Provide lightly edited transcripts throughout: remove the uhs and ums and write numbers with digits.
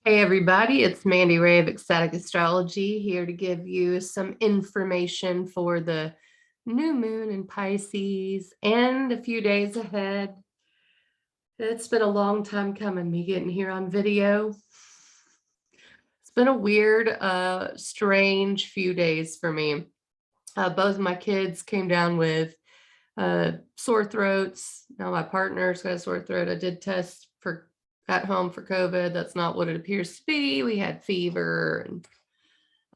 Hey everybody, it's Mandy Ray of Ecstatic Astrology here to give you some information for the new moon in Pisces and a few days ahead. It's been a long time coming, me getting here on video. It's been a weird, strange few days for me. Both of my kids came down with sore throats. Now my partner's got a sore throat. I did test for at home for COVID. That's not what it appears to be. We had fever and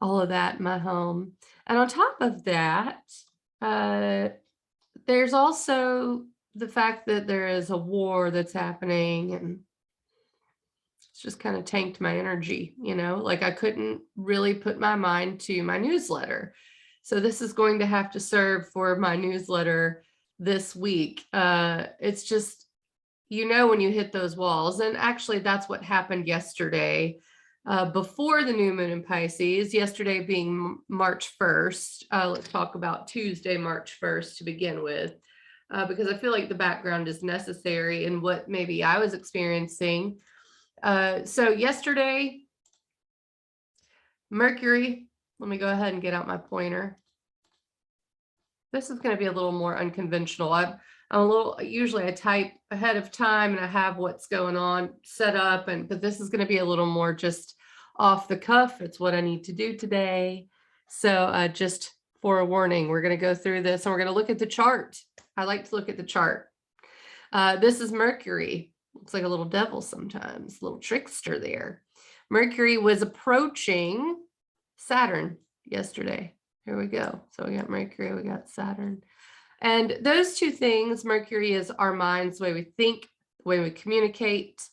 all of that in my home. And on top of that, there's also the fact that there is a war that's happening, and it's just kind of tanked my energy, like I couldn't really put my mind to my newsletter. So this is going to have to serve for my newsletter this week. It's just, when you hit those walls, and actually that's what happened yesterday, before the new moon in Pisces, yesterday being March 1st. Let's talk about Tuesday, March 1st to begin with, because I feel like the background is necessary in what maybe I was experiencing. So yesterday, Mercury, let me go ahead and get out my pointer. This is going to be a little more unconventional. Usually I type ahead of time and I have what's going on set up, but this is going to be a little more just off the cuff. It's what I need to do today. So just for a warning, we're going to go through this and we're going to look at the chart. I like to look at the chart. This is Mercury. Looks like a little devil sometimes, a little trickster there. Mercury was approaching Saturn yesterday. Here we go. So we got Mercury, we got Saturn. And those two things, Mercury is our minds, the way we think, the way we communicate,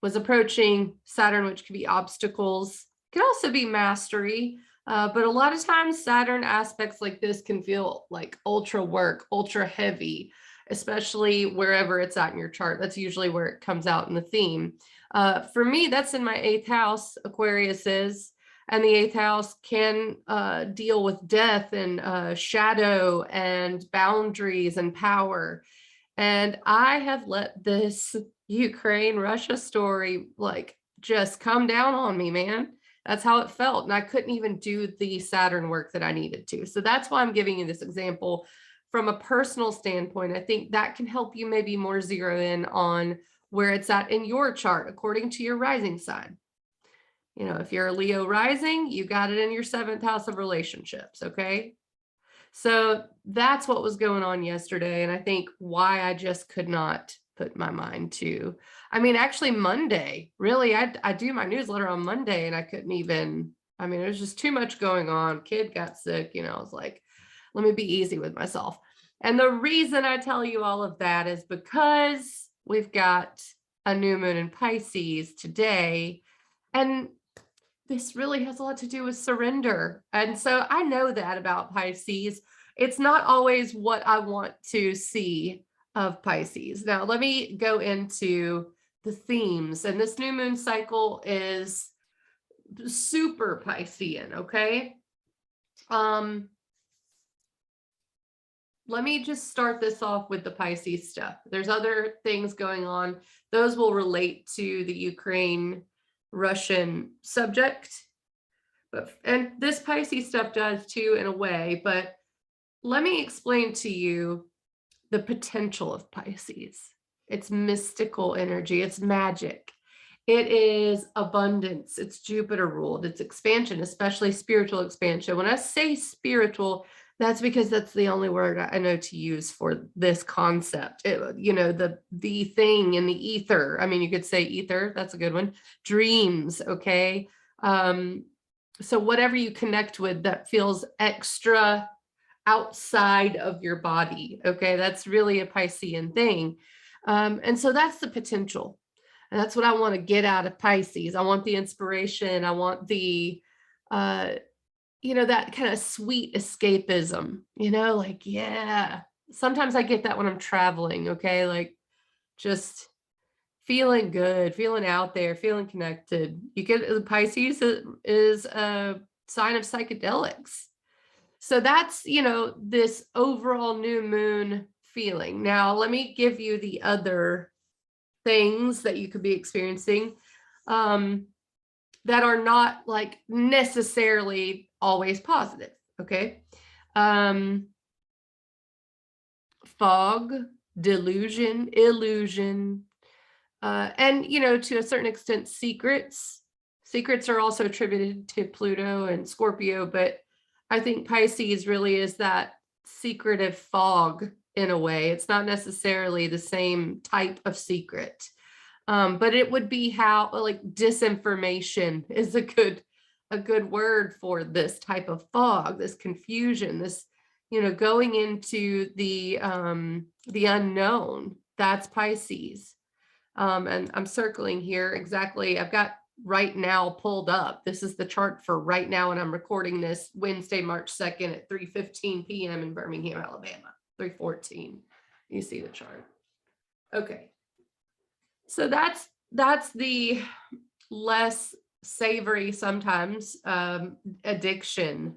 was approaching Saturn, which could be obstacles, could also be mastery. But a lot of times Saturn aspects like this can feel like ultra work, ultra heavy, especially wherever it's at in your chart. That's usually where it comes out in the theme. For me, that's in my 8th house, Aquarius is. And the 8th house can deal with death and shadow and boundaries and power. And I have let this Ukraine-Russia story just come down on me, man. That's how it felt. And I couldn't even do the Saturn work that I needed to. So that's why I'm giving you this example from a personal standpoint. I think that can help you maybe more zero in on where it's at in your chart according to your rising sign. If you're a Leo rising, you got it in your 7th house of relationships, okay? So that's what was going on yesterday, and I think why I just could not put my mind to. Actually Monday, really, I do my newsletter on Monday, and I couldn't even, there's just too much going on. Kid got sick, I was like, let me be easy with myself. And the reason I tell you all of that is because we've got a new moon in Pisces today, and this really has a lot to do with surrender. And so I know that about Pisces. It's not always what I want to see of Pisces. Now, let me go into the themes. And this new moon cycle is super Piscean, okay? Let me just start this off with the Pisces stuff. There's other things going on. Those will relate to the Ukraine-Russian subject, and this Pisces stuff does too in a way, but let me explain to you the potential of Pisces. It's mystical energy, it's magic, it is abundance, it's Jupiter ruled, it's expansion, especially spiritual expansion. When I say spiritual, that's because that's the only word I know to use for this concept. The thing in the ether. You could say ether, that's a good one. Dreams, okay? So whatever you connect with that feels extra outside of your body, okay? That's really a Piscean thing. And so that's the potential. And that's what I want to get out of Pisces. I want the inspiration. I want the that kind of sweet escapism, yeah. Sometimes I get that when I'm traveling, okay? Just feeling good, feeling out there, feeling connected. You get Pisces is a sign of psychedelics. So that's, this overall new moon feeling. Now, let me give you the other things that you could be experiencing. that are not like necessarily always positive. Okay. Fog, delusion, illusion, and, you know, to a certain extent, secrets. Secrets are also attributed to Pluto and Scorpio, but I think Pisces really is that secretive fog in a way. It's not necessarily the same type of secret. But it would be how, like, disinformation is a good word for this type of fog, this confusion, this, you know, going into the unknown. That's Pisces. And I'm circling here exactly. I've got right now pulled up. This is the chart for right now, and I'm recording this Wednesday, March 2nd at 3:15 p.m. in Birmingham, Alabama. 3:14. You see the chart. Okay. So that's the less savory sometimes addiction.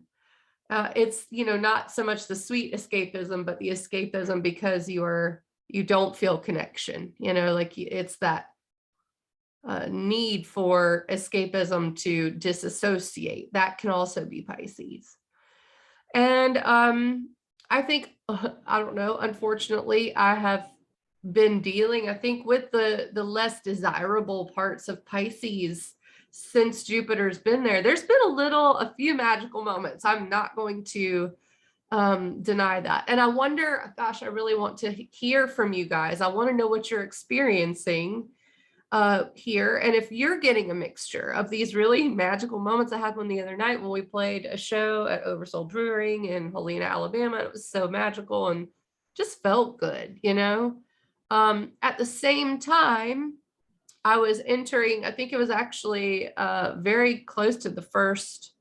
It's, you know, not so much the sweet escapism, but the escapism because you don't feel connection, you know, like it's that need for escapism to disassociate. That can also be Pisces. And I think, I don't know, unfortunately, I have been dealing, I think, with the less desirable parts of Pisces since Jupiter's been there. There's been a few magical moments. I'm not going to deny that. And I wonder, gosh, I really want to hear from you guys. I want to know what you're experiencing here, and if you're getting a mixture of these really magical moments. I had one the other night when we played a show at Oversoul Brewing in Helena, Alabama. It was so magical and just felt good, you know. At the same time, I was entering, I think it was actually very close to the first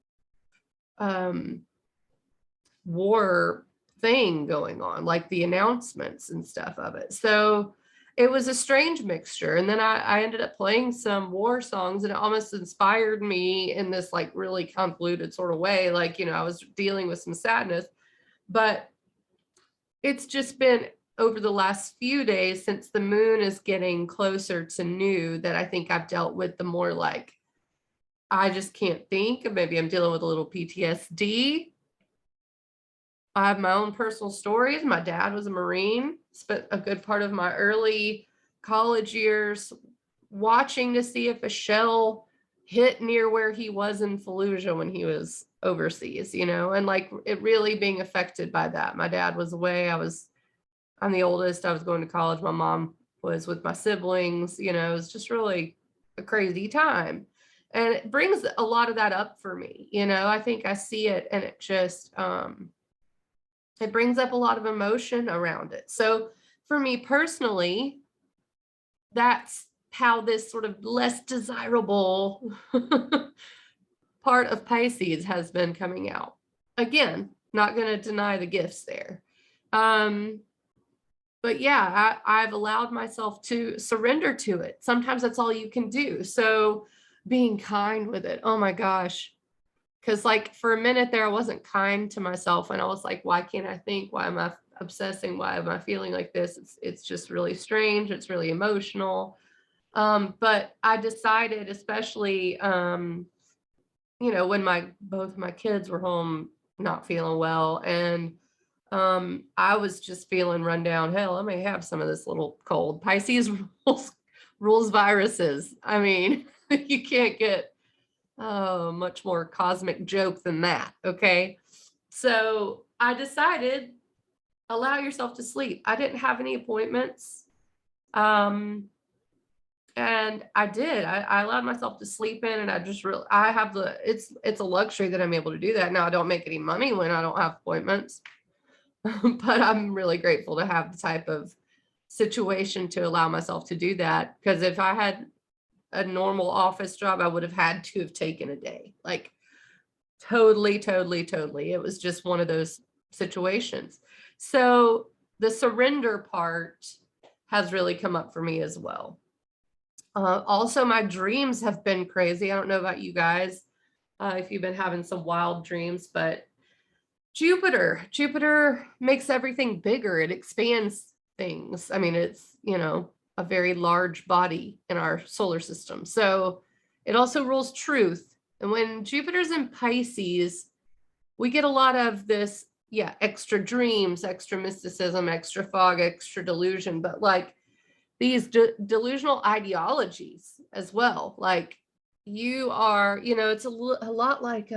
war thing going on, like the announcements and stuff of it. So it was a strange mixture. And then I ended up playing some war songs, and it almost inspired me in this like really convoluted sort of way. Like, you know, I was dealing with some sadness, but it's just been over the last few days since the moon is getting closer to new that I think I've dealt with the more like, I just can't think. Maybe I'm dealing with a little PTSD. I have my own personal stories. My dad was a Marine, spent a good part of my early college years watching to see if a shell hit near where he was in Fallujah when he was overseas, you know, and like it really being affected by that. My dad was away. I'm the oldest. I was going to college. My mom was with my siblings. You know, it was just really a crazy time. And it brings a lot of that up for me. You know, I think I see it, and it just, it brings up a lot of emotion around it. So for me personally, that's how this sort of less desirable part of Pisces has been coming out. Again, not going to deny the gifts there. But yeah, I've allowed myself to surrender to it. Sometimes that's all you can do. So being kind with it. Oh my gosh. Because like for a minute there, I wasn't kind to myself, and I was like, why can't I think? Why am I obsessing? Why am I feeling like this? It's just really strange. It's really emotional. But I decided, especially, you know, when both my kids were home not feeling well, and I was just feeling run down. Hell, I may have some of this little cold. Pisces rules viruses. I mean, you can't get much more cosmic joke than that. Okay. So I decided, allow yourself to sleep. I didn't have any appointments. And I did. I allowed myself to sleep in, and I just really, I have it's a luxury that I'm able to do that. Now I don't make any money when I don't have appointments, but I'm really grateful to have the type of situation to allow myself to do that. Because if I had a normal office job, I would have had to have taken a day. Like totally, totally, totally. It was just one of those situations. So the surrender part has really come up for me as well. Also, my dreams have been crazy. I don't know about you guys, if you've been having some wild dreams, but Jupiter makes everything bigger. It expands things. I mean, it's, you know, a very large body in our solar system. So It also rules truth. And when Jupiter's in Pisces, we get a lot of this, yeah, extra dreams, extra mysticism, extra fog, extra delusion, but like these delusional ideologies as well. Like you are, you know, it's a lot like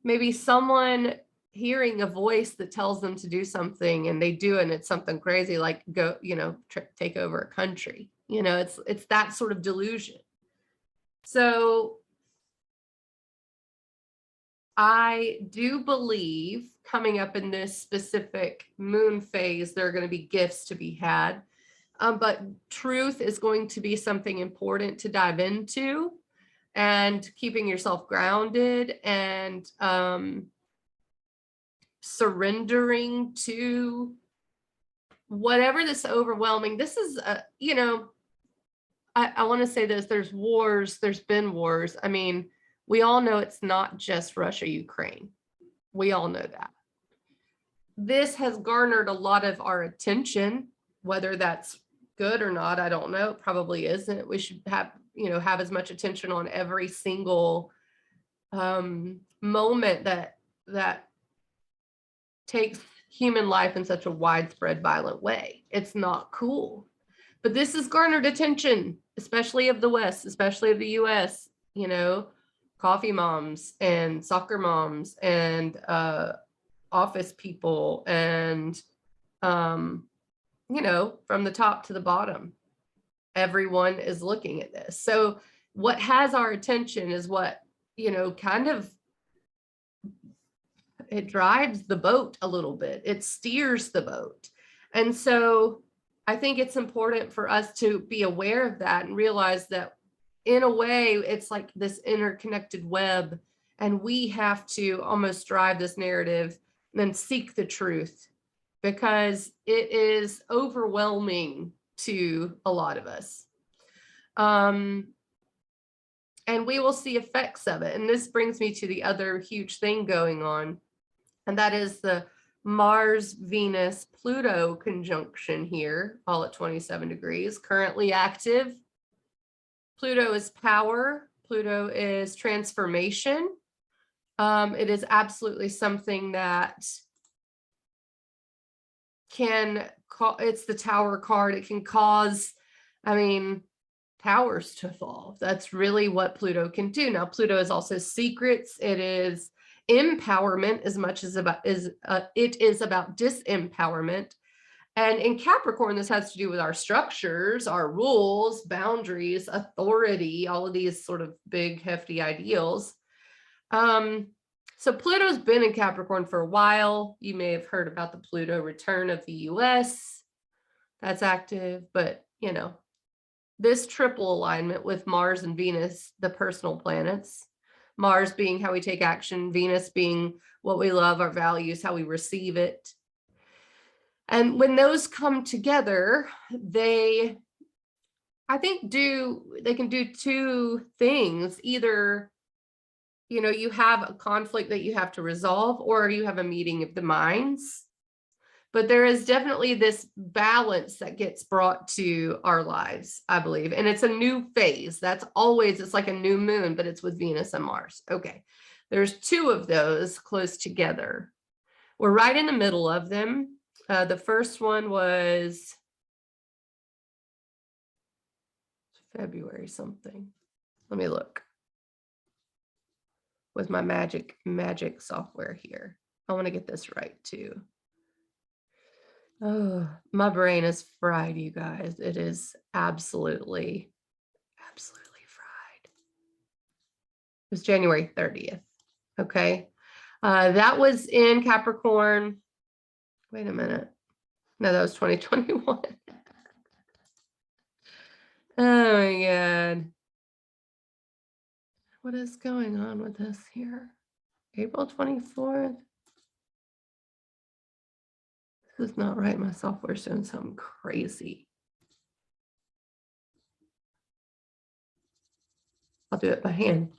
maybe someone hearing a voice that tells them to do something and they do, and it's something crazy, like go, you know, take over a country. You know, it's that sort of delusion. So I do believe coming up in this specific moon phase, there are going to be gifts to be had. But truth is going to be something important to dive into, and keeping yourself grounded and surrendering to whatever this overwhelming, this is, you know, I want to say this, there's wars, there's been wars. I mean, we all know it's not just Russia, Ukraine. We all know that. This has garnered a lot of our attention, whether that's good or not, I don't know. It probably isn't. We should have, you know, have as much attention on every single moment that takes human life in such a widespread, violent way. It's not cool. But this has garnered attention, especially of the West, especially of the US, you know, coffee moms and soccer moms and office people and, you know, from the top to the bottom, everyone is looking at this. So what has our attention is what, you know, kind of, it drives the boat a little bit. It steers the boat. And so I think it's important for us to be aware of that and realize that in a way, it's like this interconnected web, and we have to almost drive this narrative and then seek the truth, because it is overwhelming to a lot of us. And we will see effects of it. And this brings me to the other huge thing going on, and that is the Mars, Venus, Pluto conjunction here, all at 27 degrees, currently active. Pluto is power. Pluto is transformation. It is absolutely something that can it's the Tower card. It can cause, I mean, towers to fall. That's really what Pluto can do. Now, Pluto is also secrets. It is empowerment as much as it is about disempowerment. And in Capricorn, this has to do with our structures, our rules, boundaries, authority, all of these sort of big, hefty ideals. So Pluto's been in Capricorn for a while. You may have heard about the Pluto return of the US. That's active, but you know, this triple alignment with Mars and Venus, the personal planets, Mars being how we take action, Venus being what we love, our values, how we receive it. And when those come together, they, I think, they can do two things. Either, you know, you have a conflict that you have to resolve, or you have a meeting of the minds. But there is definitely this balance that gets brought to our lives, I believe. And it's a new phase. That's always, it's like a new moon, but it's with Venus and Mars. Okay. There's two of those close together. We're right in the middle of them. The first one was February something. Let me look with my magic software here. I want to get this right too. Oh, my brain is fried, you guys. It is absolutely fried. It was January 30th. Okay. That was in Capricorn. Wait a minute. No, that was 2021. Oh my God. What is going on with this here? April 24th. This is not right. My software's doing something crazy. I'll do it by hand.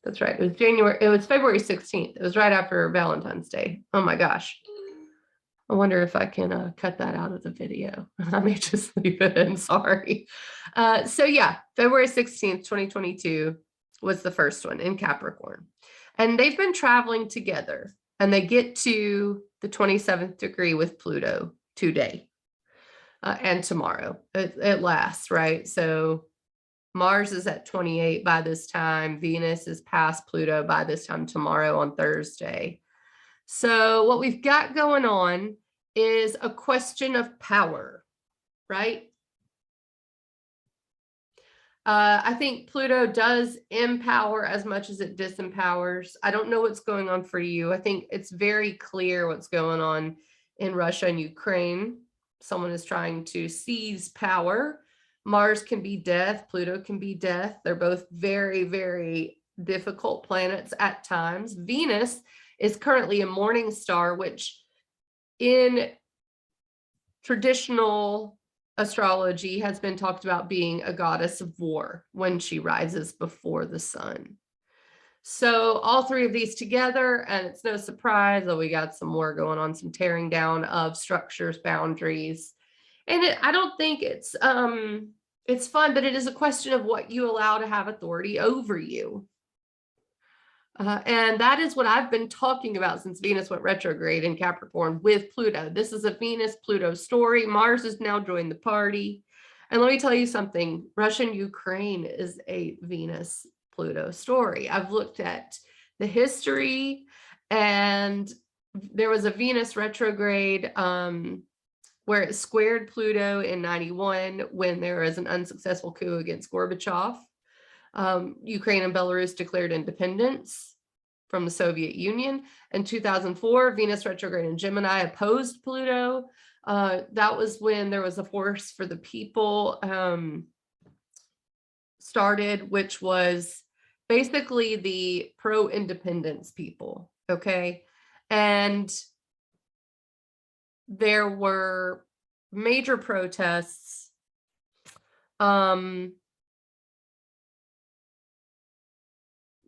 That's right. It was February 16th. It was right after Valentine's Day. Oh my gosh. I wonder if I can cut that out of the video. I may just leave it in, sorry. So yeah, February 16th, 2022 was the first one in Capricorn. And they've been traveling together and they get to the 27th degree with Pluto today and tomorrow. It lasts, right? So Mars is at 28 by this time. Venus is past Pluto by this time tomorrow on Thursday. So what we've got going on is a question of power, right? I think Pluto does empower as much as it disempowers. I don't know what's going on for you. I think it's very clear what's going on in Russia and Ukraine. Someone is trying to seize power. Mars can be death. Pluto can be death. They're both very, very difficult planets at times. Venus is currently a morning star, which in traditional astrology has been talked about being a goddess of war when she rises before the sun. So all three of these together, and it's no surprise that we got some more going on, some tearing down of structures, boundaries. And I don't think it's fun, but it is a question of what you allow to have authority over you. And that is what I've been talking about since Venus went retrograde in Capricorn with Pluto. This is a Venus-Pluto story. Mars has now joined the party. And let me tell you something, Russia and Ukraine is a Venus-Pluto story. I've looked at the history, and there was a Venus retrograde where it squared Pluto in 91 when there was an unsuccessful coup against Gorbachev. Ukraine and Belarus declared independence from the Soviet Union. In 2004, Venus retrograde in Gemini opposed Pluto. That was when there was a Force for the People started, which was basically the pro-independence people, okay? And there were major protests.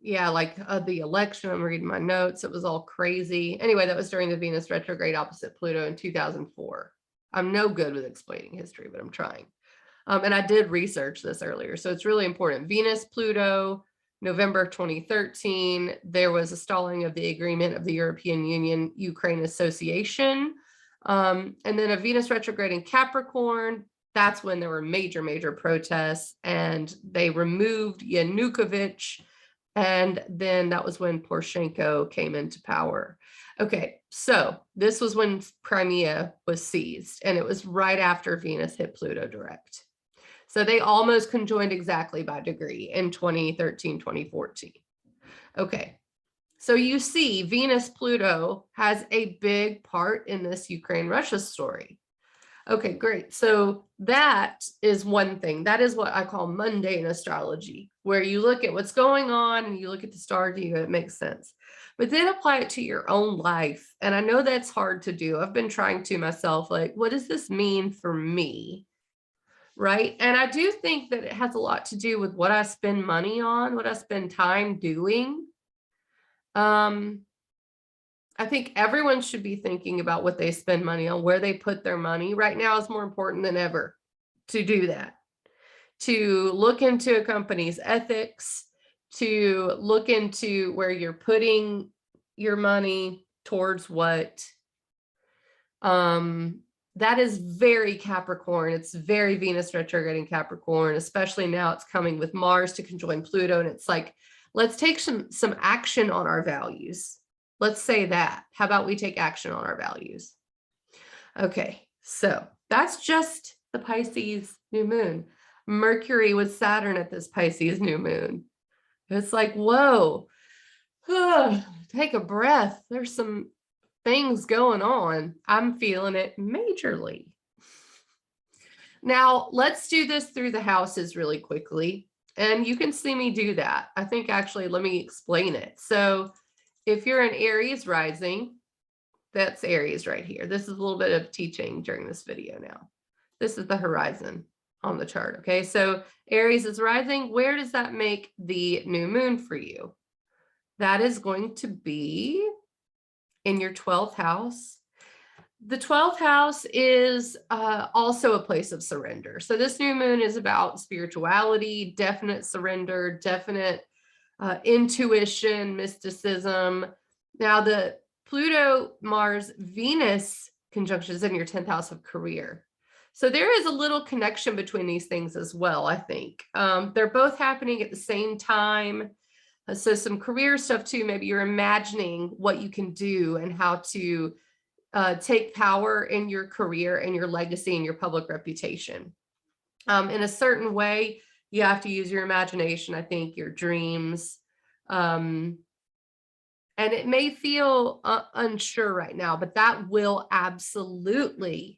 Yeah, like the election, I'm reading my notes, it was all crazy. Anyway, that was during the Venus retrograde opposite Pluto in 2004. I'm no good with explaining history, but I'm trying. And I did research this earlier, so it's really important. Venus, Pluto, November 2013, there was a stalling of the agreement of the European Union Ukraine Association. And then a Venus retrograde in Capricorn, that's when there were major, major protests, and they removed Yanukovych. And then that was when Poroshenko came into power. Okay, so this was when Crimea was seized, and it was right after Venus hit Pluto direct. So they almost conjoined exactly by degree in 2013, 2014. Okay, so you see Venus-Pluto has a big part in this Ukraine-Russia story. Okay, great. So that is one thing. That is what I call mundane astrology, where you look at what's going on and you look at the star view and it makes sense. But then apply it to your own life. And I know that's hard to do. I've been trying to myself, like, what does this mean for me? Right? And I do think that it has a lot to do with what I spend money on, what I spend time doing. I think everyone should be thinking about what they spend money on, where they put their money. Right now is more important than ever to do that, to look into a company's ethics, to look into where you're putting your money towards what. That is very Capricorn. It's very Venus retrograde in Capricorn, especially now it's coming with Mars to conjoin Pluto. And it's like, let's take some action on our values. Let's say that. How about we take action on our values? Okay, so that's just the Pisces new moon. Mercury with Saturn at this Pisces new moon. It's like, whoa, take a breath. There's some things going on. I'm feeling it majorly. Now, let's do this through the houses really quickly. And you can see me do that. I think actually, let me explain it. So if you're an Aries rising, that's Aries right here. This is a little bit of teaching during this video now. This is the horizon on the chart, okay? So Aries is rising. Where does that make the new moon for you? That is going to be in your 12th house. The 12th house is also a place of surrender. So this new moon is about spirituality, definite surrender, definite intuition, mysticism. Now, the Pluto, Mars, Venus conjunction is in your 10th house of career. So there is a little connection between these things as well, I think. They're both happening at the same time. So some career stuff too, maybe you're imagining what you can do and how to take power in your career and your legacy and your public reputation. In a certain way, you have to use your imagination, I think, your dreams. And it may feel unsure right now, but that will absolutely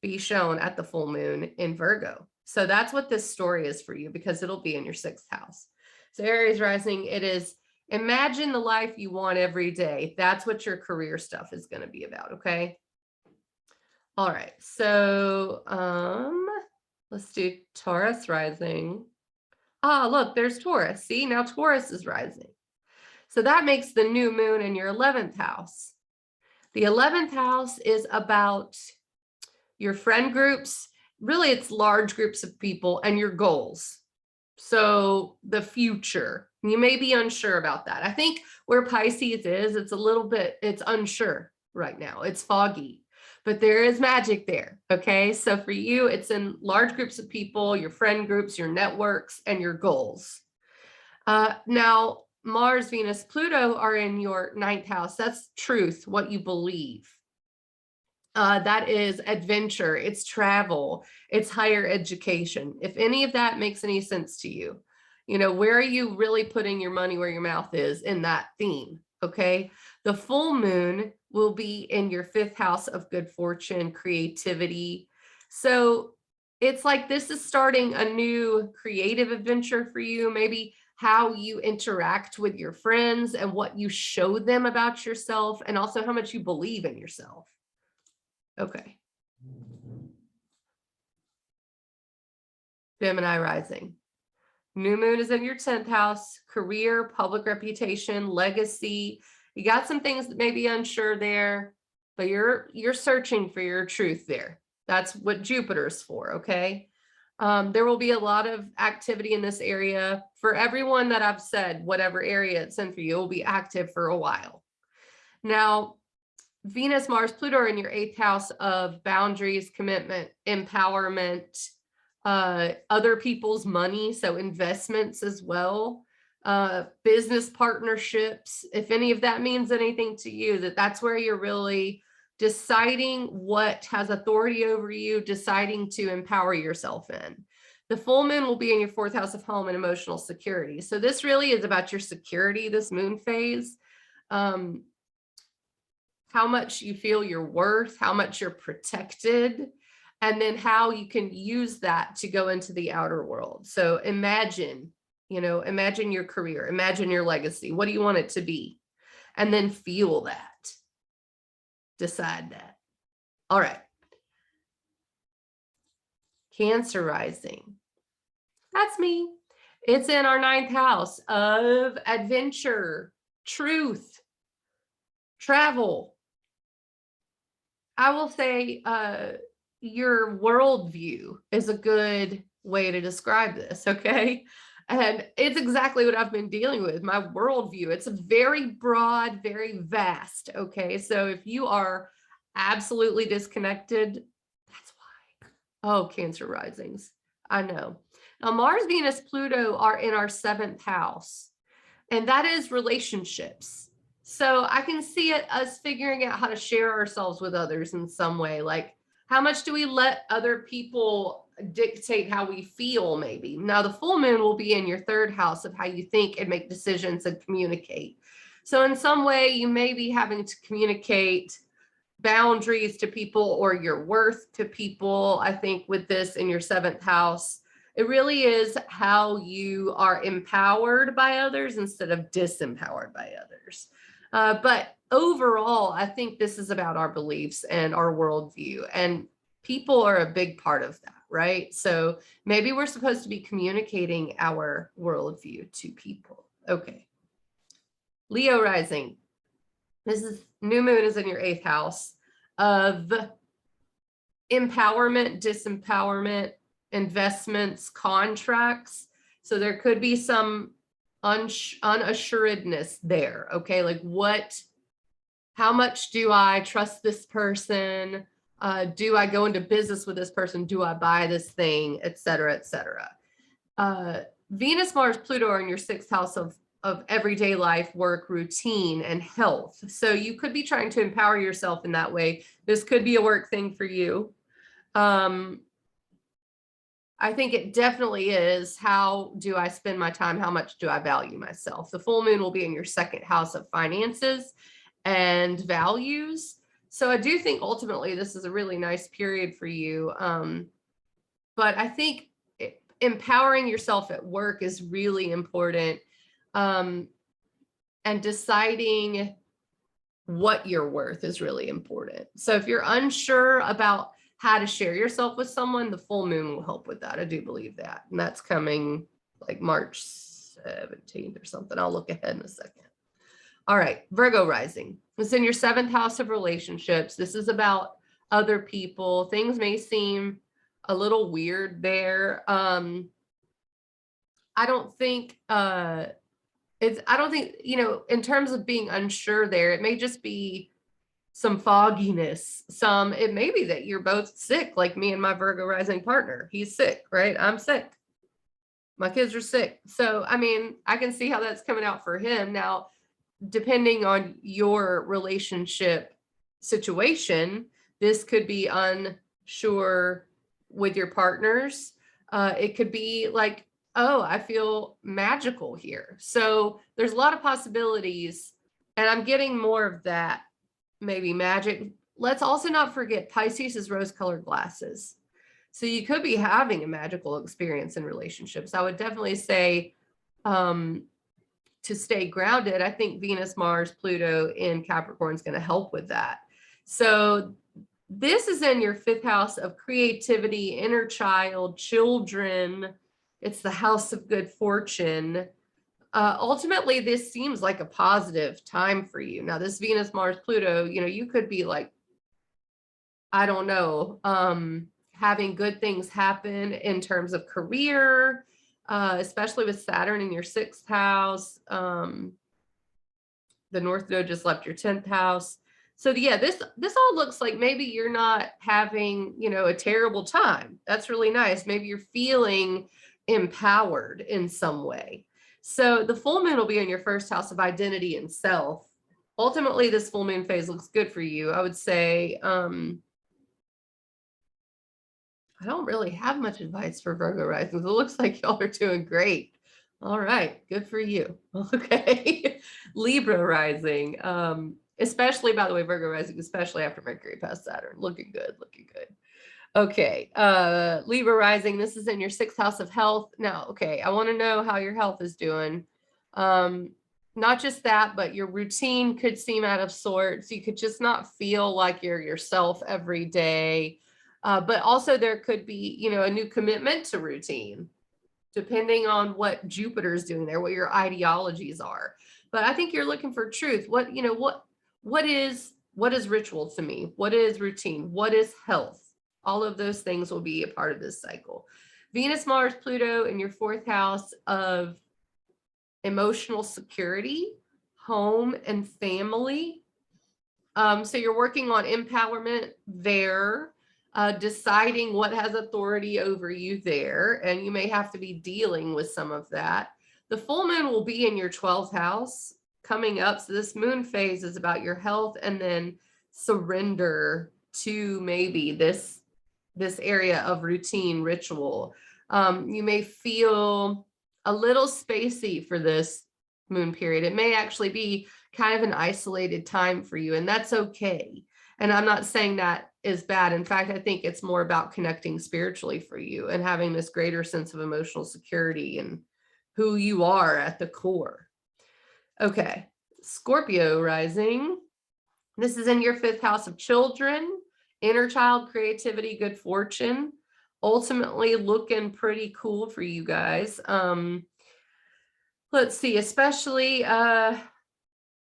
be shown at the full moon in Virgo. So that's what this story is for you, because it'll be in your 6th house. So Aries rising, it is imagine the life you want every day. That's what your career stuff is going to be about. Okay. All right. So let's do Taurus rising. Ah, look, there's Taurus. See, now Taurus is rising. So that makes the new moon in your 11th house. The 11th house is about your friend groups. Really, it's large groups of people and your goals. So the future, you may be unsure about that. I think where Pisces is, it's a little bit, it's unsure right now. It's foggy, but there is magic there. Okay. So for you, it's in large groups of people, your friend groups, your networks, and your goals. Now, Mars, Venus, Pluto are in your 9th house. That's truth, what you believe. That is adventure, it's travel, it's higher education. If any of that makes any sense to you, you know, where are you really putting your money where your mouth is in that theme? Okay. The full moon will be in your 5th house of good fortune, creativity. So it's like this is starting a new creative adventure for you. Maybe how you interact with your friends and what you show them about yourself, and also how much you believe in yourself. Okay. Gemini rising. New moon is in your 10th house, career, public reputation, legacy. You got some things that may be unsure there, but you're searching for your truth there. That's what Jupiter's for, okay? There will be a lot of activity in this area. For everyone that I've said, whatever area it's in for you, it will be active for a while. Now, Venus, Mars, Pluto are in your 8th house of boundaries, commitment, empowerment, other people's money, so investments as well, business partnerships. If any of that means anything to you, that's where you're really deciding what has authority over you, deciding to empower yourself in. The full moon will be in your 4th house of home and emotional security. So this really is about your security, this moon phase. How much you feel you're worth, how much you're protected, and then how you can use that to go into the outer world. So imagine, imagine your career, imagine your legacy. What do you want it to be? And then feel that, decide that. All right. Cancer rising. That's me. It's in our 9th house of adventure, truth, travel. I will say your worldview is a good way to describe this, okay? And it's exactly what I've been dealing with, my worldview. It's a very broad, very vast, okay? So if you are absolutely disconnected, that's why. Oh, Cancer risings, I know. Now, Mars, Venus, Pluto are in our 7th house, and that is relationships. So I can see it us figuring out how to share ourselves with others in some way. Like, how much do we let other people dictate how we feel, maybe? Now, the full moon will be in your 3rd house of how you think and make decisions and communicate. So in some way, you may be having to communicate boundaries to people or your worth to people. I think with this in your 7th house, it really is how you are empowered by others instead of disempowered by others. But overall, I think this is about our beliefs and our worldview, and people are a big part of that, right? So maybe we're supposed to be communicating our worldview to people. Okay. Leo rising. This is new moon is in your 8th house of empowerment, disempowerment, investments, contracts. So there could be some unassuredness there. Okay. Like how much do I trust this person? Do I go into business with this person? Do I buy this thing, et cetera, et cetera. Venus, Mars, Pluto are in your sixth house of everyday life, work, routine, and health. So you could be trying to empower yourself in that way. This could be a work thing for you. I think it definitely is. How do I spend my time? How much do I value myself? The full moon will be in your second house of finances and values. So I do think ultimately this is a really nice period for you. But I think empowering yourself at work is really important. And deciding what you're worth is really important. So if you're unsure about how to share yourself with someone, the full moon will help with that. I do believe that. And that's coming like March 17th or something. I'll look ahead in a second. All right, Virgo rising. It's in your seventh house of relationships. This is about other people. Things may seem a little weird there. I don't think, I don't think, in terms of being unsure there, it may just be some fogginess. It may be that you're both sick, like me and my Virgo rising partner. He's sick, right? I'm sick. My kids are sick. So, I mean, I can see how that's coming out for him. Now, depending on your relationship situation, this could be unsure with your partners. It could be like, oh, I feel magical here. So there's a lot of possibilities, and I'm getting more of that, maybe magic. Let's also not forget Pisces is rose-colored glasses. So you could be having a magical experience in relationships. I would definitely say to stay grounded. I think Venus, Mars, Pluto in Capricorn is going to help with that. So this is in your fifth house of creativity, inner child, children. It's the house of good fortune. Ultimately, this seems like a positive time for you. Now, this Venus, Mars, Pluto, you could be like, I don't know, having good things happen in terms of career, especially with Saturn in your sixth house. The North Node just left your 10th house. So yeah, this all looks like maybe you're not having, a terrible time. That's really nice. Maybe you're feeling empowered in some way. So the full moon will be in your first house of identity and self. Ultimately, this full moon phase looks good for you. I would say, I don't really have much advice for Virgo risings. It looks like y'all are doing great. All right, good for you. Okay. Libra rising, especially, by the way, Virgo rising, especially after Mercury passed Saturn. Looking good, looking good. Okay, Libra rising, this is in your sixth house of health. Now, okay, I want to know how your health is doing. Not just that, but your routine could seem out of sorts. You could just not feel like you're yourself every day. But also there could be, a new commitment to routine, depending on what Jupiter is doing there, what your ideologies are. But I think you're looking for truth. What is ritual to me? What is routine? What is health? All of those things will be a part of this cycle. Venus, Mars, Pluto in your fourth house of emotional security, home, and family. So you're working on empowerment there. Deciding what has authority over you there, and you may have to be dealing with some of that. The full moon will be in your 12th house coming up. So this moon phase is about your health and then surrender to maybe this area of routine ritual. You may feel a little spacey for this moon period. It may actually be kind of an isolated time for you, and that's okay. And I'm not saying that is bad. In fact, I think it's more about connecting spiritually for you and having this greater sense of emotional security and who you are at the core. Okay, Scorpio rising. This is in your fifth house of children, inner child, creativity, good fortune. Ultimately looking pretty cool for you guys. Let's see, especially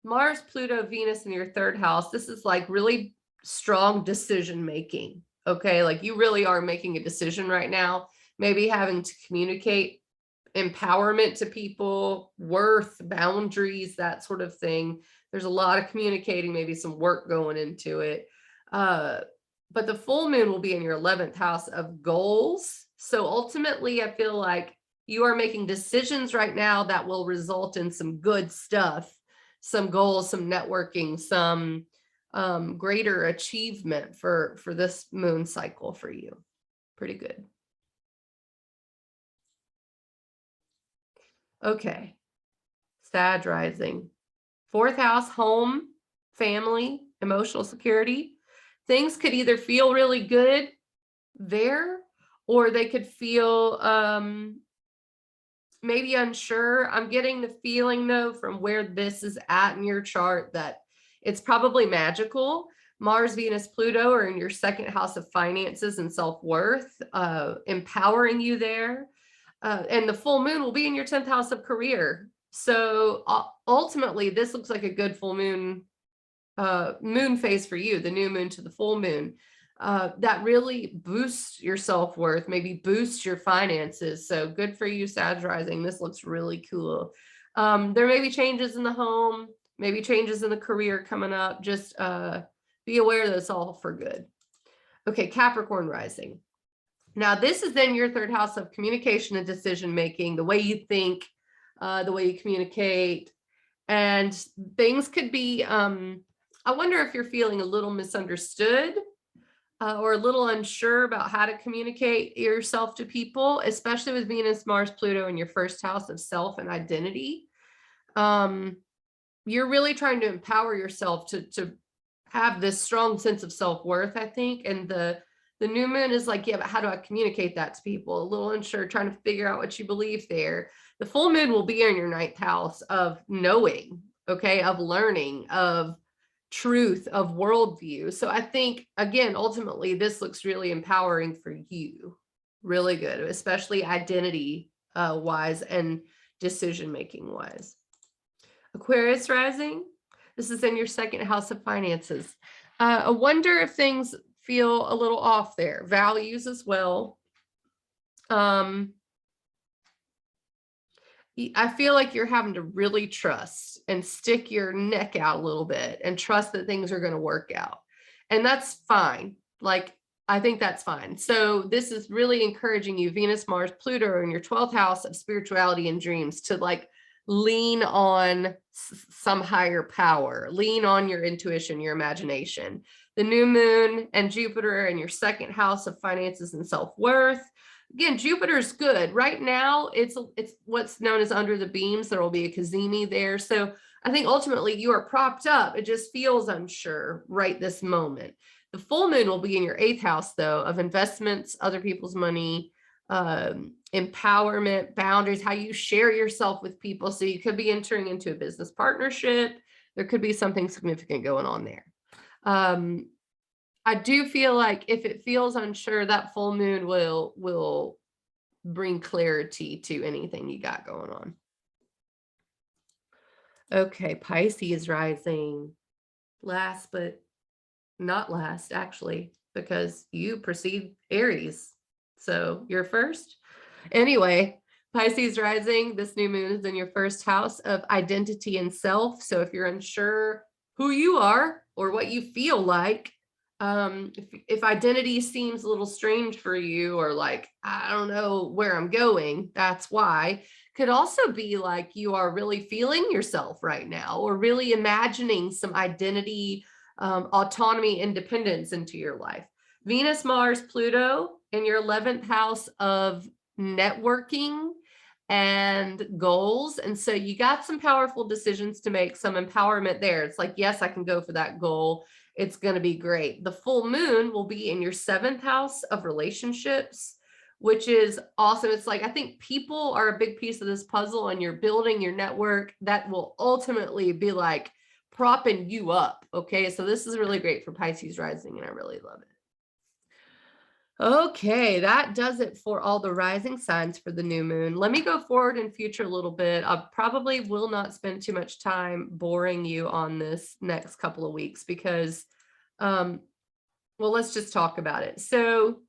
Mars, Pluto, Venus in your third house. This is like really strong decision making. Okay. Like you really are making a decision right now, maybe having to communicate empowerment to people, worth, boundaries, that sort of thing. There's a lot of communicating, maybe some work going into it. But the full moon will be in your 11th house of goals. So ultimately, I feel like you are making decisions right now that will result in some good stuff, some goals, some networking, some greater achievement for this moon cycle for you. Pretty good. Okay. Sag rising. 4th house, home, family, emotional security. Things could either feel really good there, or they could feel maybe unsure. I'm getting the feeling though from where this is at in your chart that it's probably magical. Mars, Venus, Pluto are in your 2nd house of finances and self-worth, empowering you there. And the full moon will be in your 10th house of career. So ultimately, this looks like a good full moon moon phase for you, the new moon to the full moon. That really boosts your self-worth, maybe boosts your finances. So good for you, Sag rising. This looks really cool. There may be changes in the home, maybe changes in the career coming up. Just be aware that it's all for good. Okay, Capricorn rising. Now, this is in your 3rd house of communication and decision making, the way you think, the way you communicate, and things could be, I wonder if you're feeling a little misunderstood or a little unsure about how to communicate yourself to people, especially with Venus, Mars, Pluto in your 1st house of self and identity. You're really trying to empower yourself to have this strong sense of self-worth, I think. And the new moon is like, yeah, but how do I communicate that to people? A little unsure, trying to figure out what you believe there. The full moon will be in your 9th house of knowing, okay, of learning, of truth, of worldview. So I think, again, ultimately, this looks really empowering for you. Really good, especially identity wise and decision making wise. Aquarius rising. This is in your 2nd house of finances. I wonder if things feel a little off there. Values as well. I feel like you're having to really trust and stick your neck out a little bit and trust that things are going to work out. And that's fine. Like, I think that's fine. So this is really encouraging you, Venus, Mars, Pluto in your 12th house of spirituality and dreams, to like lean on some higher power, lean on your intuition, your imagination. The new moon and Jupiter in your 2nd house of finances and self-worth. Again, Jupiter's good. Right now, it's what's known as under the beams. There will be a cazimi there. So I think ultimately you are propped up. It just feels unsure right this moment. The full moon will be in your 8th house, though, of investments, other people's money, empowerment, boundaries, how you share yourself with people. So you could be entering into a business partnership. There could be something significant going on there. I do feel like if it feels unsure, that full moon will bring clarity to anything you got going on. Okay, Pisces rising. Last but not last, actually, because you precede Aries. So you're first. Anyway, Pisces rising, this new moon is in your 1st house of identity and self. So if you're unsure who you are or what you feel like, if identity seems a little strange for you, or like, I don't know where I'm going, that's why. Could also be like you are really feeling yourself right now, or really imagining some identity, autonomy, independence into your life. Venus, Mars, Pluto in your 11th house of networking and goals. And so you got some powerful decisions to make, some empowerment there. It's like, yes, I can go for that goal. It's going to be great. The full moon will be in your 7th house of relationships, which is awesome. It's like, I think people are a big piece of this puzzle, and you're building your network that will ultimately be like propping you up. Okay. So this is really great for Pisces rising, and I really love it. Okay, that does it for all the rising signs for the new moon. Let me go forward in future a little bit. I probably will not spend too much time boring you on this next couple of weeks, because well, let's just talk about it. So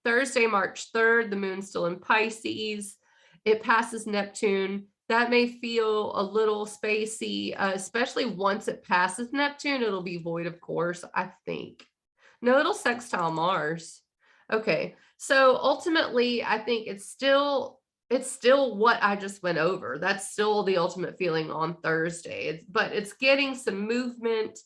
Thursday, March 3rd, the moon's still in Pisces. It passes Neptune. That may feel a little spacey, especially once it passes Neptune. It'll be void of course, I think. No, it'll sextile Mars. Okay, so ultimately, I think it's still what I just went over. That's still the ultimate feeling on Thursday. But it's getting some movement.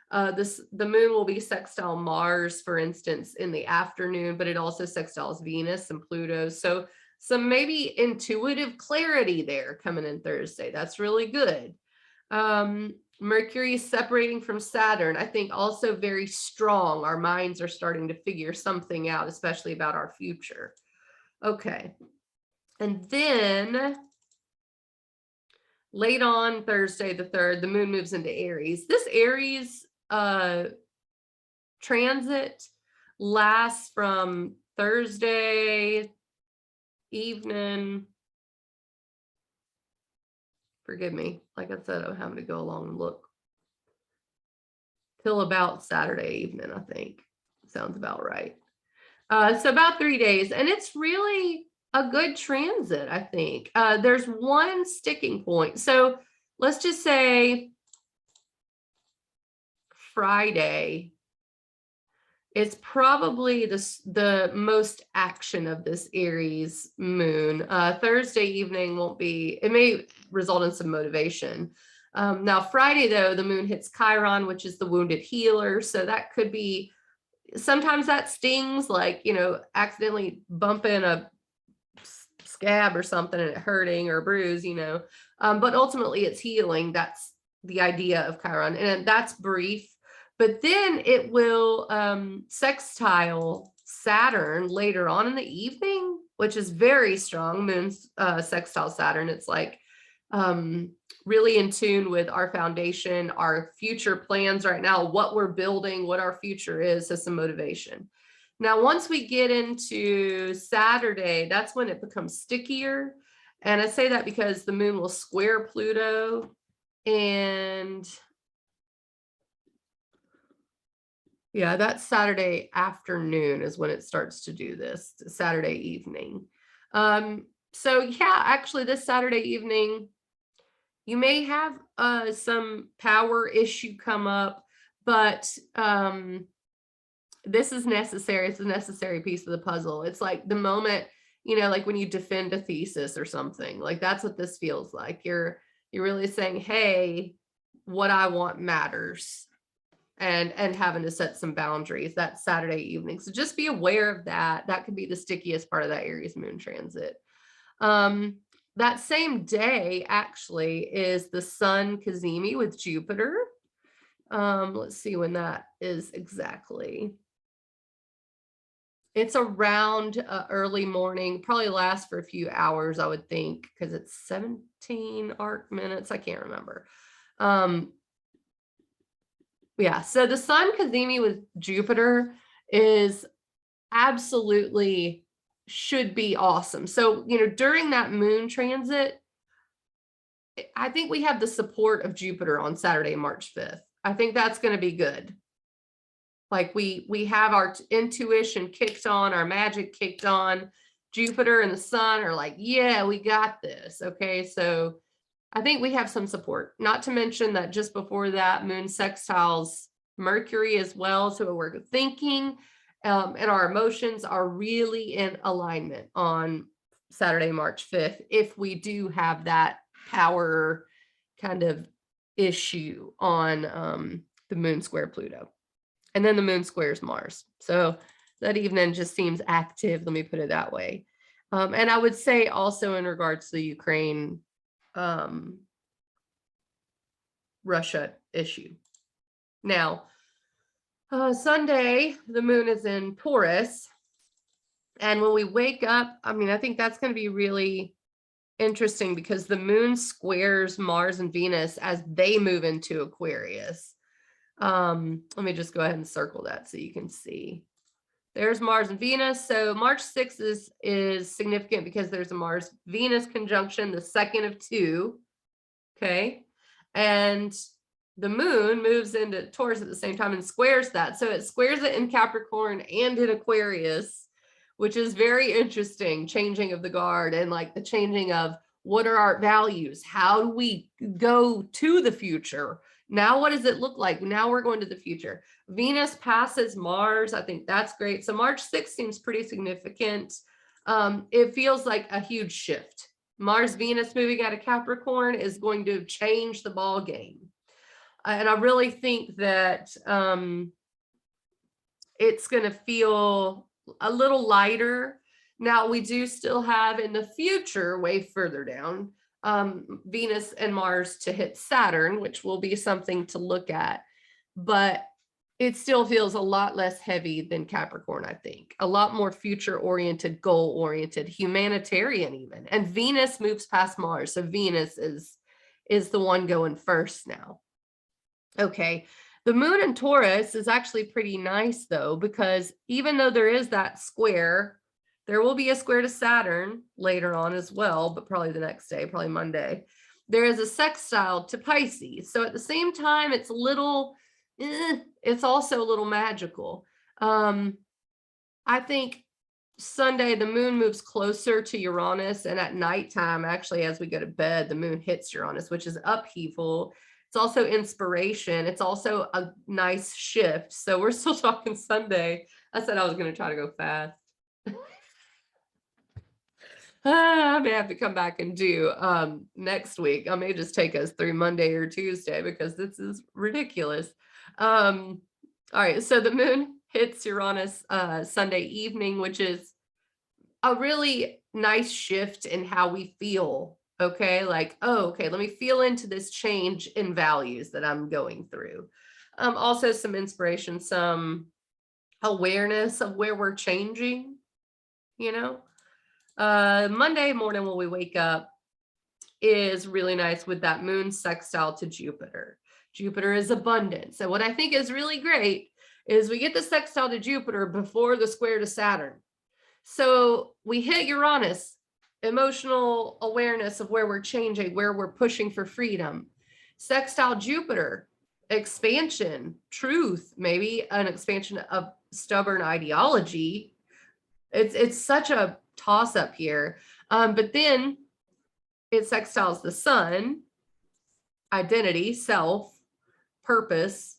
The moon will be sextile Mars, for instance, in the afternoon, but it also sextiles Venus and Pluto. So some maybe intuitive clarity there coming in Thursday. That's really good. Mercury is separating from Saturn. I think also very strong. Our minds are starting to figure something out, especially about our future. Okay. And then late on Thursday, the 3rd, the moon moves into Aries. This Aries transit lasts from Thursday evening. Forgive me. Like I said, I'm having to go along and look till about Saturday evening, I think. Sounds about right. So about 3 days, and it's really a good transit, I think. There's one sticking point. So let's just say Friday, it's probably the most action of this Aries moon. Thursday evening won't be, it may result in some motivation. Now Friday though, the moon hits Chiron, which is the wounded healer. So that could be, sometimes that stings, like, you know, accidentally bumping a scab or something and it hurting, or a bruise, you know, but ultimately it's healing. That's the idea of Chiron, and that's brief. But then it will sextile Saturn later on in the evening, which is very strong. Moon's sextile Saturn. It's like really in tune with our foundation, our future plans right now, what we're building, what our future is, as some motivation. Now, once we get into Saturday, that's when it becomes stickier. And I say that because the moon will square Pluto, and yeah, that Saturday afternoon is when it starts to do this, Saturday evening. So yeah, actually this Saturday evening, you may have some power issue come up, but this is necessary. It's a necessary piece of the puzzle. It's like the moment, you know, like when you defend a thesis or something, like that's what this feels like. You're really saying, hey, what I want matters. And having to set some boundaries that Saturday evening. So just be aware of that. That could be the stickiest part of that Aries moon transit. That same day actually is the Sun Cazimi with Jupiter. Let's see when that is exactly. It's around early morning, probably lasts for a few hours, I would think, because it's 17 arc minutes. I can't remember. Yeah, so the Sun Cazimi with Jupiter is absolutely should be awesome. So, you know, during that moon transit, I think we have the support of Jupiter on Saturday, March 5th. I think that's going to be good. Like we have our intuition kicked on, our magic kicked on. Jupiter and the sun are like, yeah, we got this. Okay, so I think we have some support, not to mention that just before that, moon sextiles Mercury as well. So we're thinking and our emotions are really in alignment on Saturday, March 5th, if we do have that power kind of issue on the moon square Pluto. And then the moon squares Mars. So that evening just seems active. Let me put it that way. And I would say also in regards to the Ukraine Russia issue. Now, Sunday, the moon is in Taurus. And when we wake up, I mean, I think that's going to be really interesting because the moon squares Mars and Venus as they move into Aquarius. Let me just go ahead and circle that so you can see. There's Mars and Venus. So March 6th is significant because there's a Mars-Venus conjunction, the second of two. Okay. And the moon moves into Taurus at the same time and squares that. So it squares it in Capricorn and in Aquarius, which is very interesting, changing of the guard and like the changing of what are our values? How do we go to the future? Now, what does it look like? Now we're going to the future. Venus passes Mars. I think that's great. So March 6th seems pretty significant. It feels like a huge shift. Mars Venus moving out of Capricorn is going to change the ball game. And I really think that it's going to feel a little lighter. Now, we do still have in the future, way further down, Venus and Mars to hit Saturn, which will be something to look at. But it still feels a lot less heavy than Capricorn, I think. A lot more future-oriented, goal-oriented, humanitarian even. And Venus moves past Mars. So Venus is the one going first now. Okay, the moon in Taurus is actually pretty nice though, because even though there is that square, there will be a square to Saturn later on as well, but probably the next day, probably Monday. There is a sextile to Pisces. So at the same time, it's a little, it's also a little magical. I think Sunday, the moon moves closer to Uranus, and at nighttime, actually, as we go to bed, the moon hits Uranus, which is upheaval. It's also inspiration. It's also a nice shift. So we're still talking Sunday. I said I was going to try to go fast. I may have to come back and do next week. I may just take us through Monday or Tuesday because this is ridiculous. All right. So the moon hits Uranus Sunday evening, which is a really nice shift in how we feel. Okay, like, oh, okay, let me feel into this change in values that I'm going through. Also some inspiration, some awareness of where we're changing, you know. Monday morning when we wake up is really nice with that moon sextile to Jupiter. Jupiter is abundance. So what I think is really great is we get the sextile to Jupiter before the square to Saturn. So we hit Uranus, emotional awareness of where we're changing, where we're pushing for freedom. Sextile Jupiter, expansion, truth, maybe an expansion of stubborn ideology. It's such a toss up here. But then it sextiles the sun, identity, self, purpose,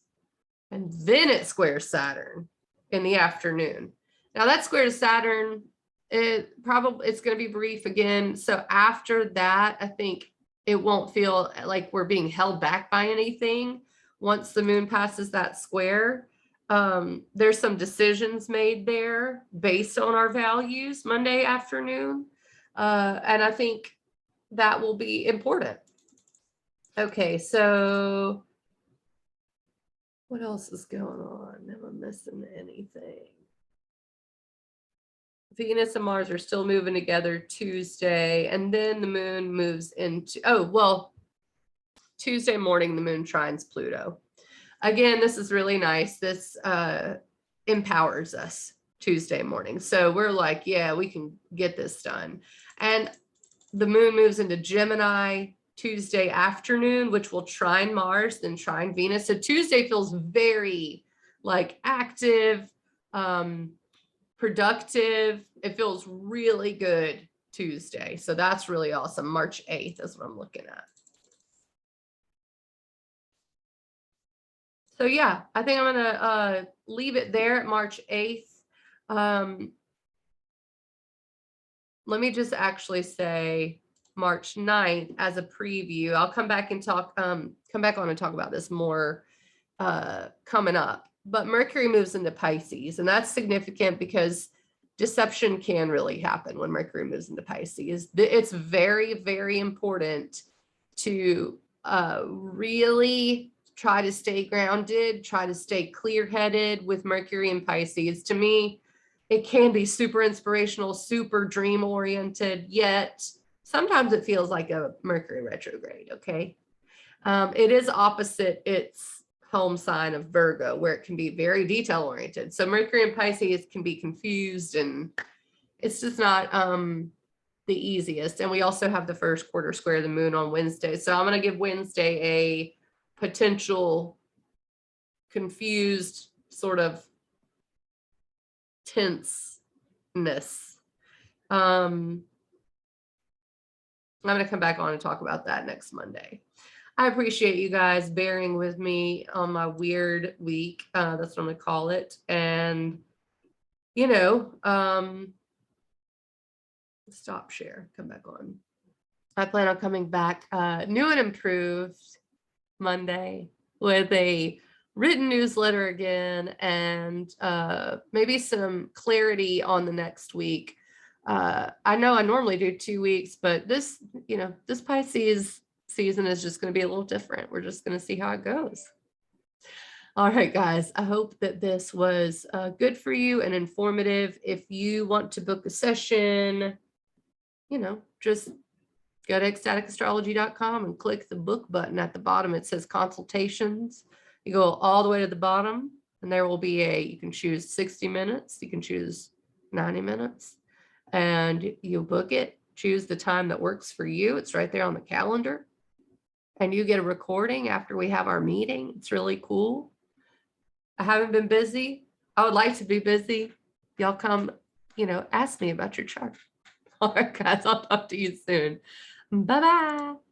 and then it squares Saturn in the afternoon. Now that square to Saturn, it's going to be brief again. So after that, I think it won't feel like we're being held back by anything. Once the moon passes that square, there's some decisions made there based on our values Monday afternoon. And I think that will be important. Okay, so what else is going on? Am I missing anything? Venus and Mars are still moving together Tuesday, and then the moon moves into, Tuesday morning, the moon trines Pluto. Again, this is really nice. This empowers us Tuesday morning. So we're like, yeah, we can get this done. And the moon moves into Gemini Tuesday afternoon, which will trine Mars, then trine Venus. So Tuesday feels very like active, productive. It feels really good Tuesday. So that's really awesome. March 8th is what I'm looking at. So yeah, I think I'm going to leave it there at March 8th. Let me just actually say March 9th as a preview. I'll come back and talk, come back on and talk about this more coming up. But Mercury moves into Pisces, and that's significant because deception can really happen when Mercury moves into Pisces. It's very, very important to really try to stay grounded, try to stay clear-headed with Mercury and Pisces. To me, it can be super inspirational, super dream-oriented, yet sometimes it feels like a Mercury retrograde, okay? It is opposite its home sign of Virgo, where it can be very detail-oriented. So Mercury and Pisces can be confused, and it's just not the easiest. And we also have the first quarter square of the moon on Wednesday. So I'm going to give Wednesday potential confused sort of tenseness. I'm going to come back on and talk about that next Monday. I appreciate you guys bearing with me on my weird week. That's what I'm going to call it. And, stop share, come back on. I plan on coming back new and improved Monday with a written newsletter again, and maybe some clarity on the next week. I know I normally do 2 weeks, but this Pisces season is just going to be a little different. We're just going to see how it goes. All right, guys, I hope that this was good for you and informative. If you want to book a session, just go to ecstaticastrology.com and click the book button at the bottom. It says consultations. You go all the way to the bottom, and there will be you can choose 60 minutes. You can choose 90 minutes, and you book it. Choose the time that works for you. It's right there on the calendar. And you get a recording after we have our meeting. It's really cool. I haven't been busy. I would like to be busy. Y'all come, ask me about your chart. All right, guys, I'll talk to you soon. Bye-bye.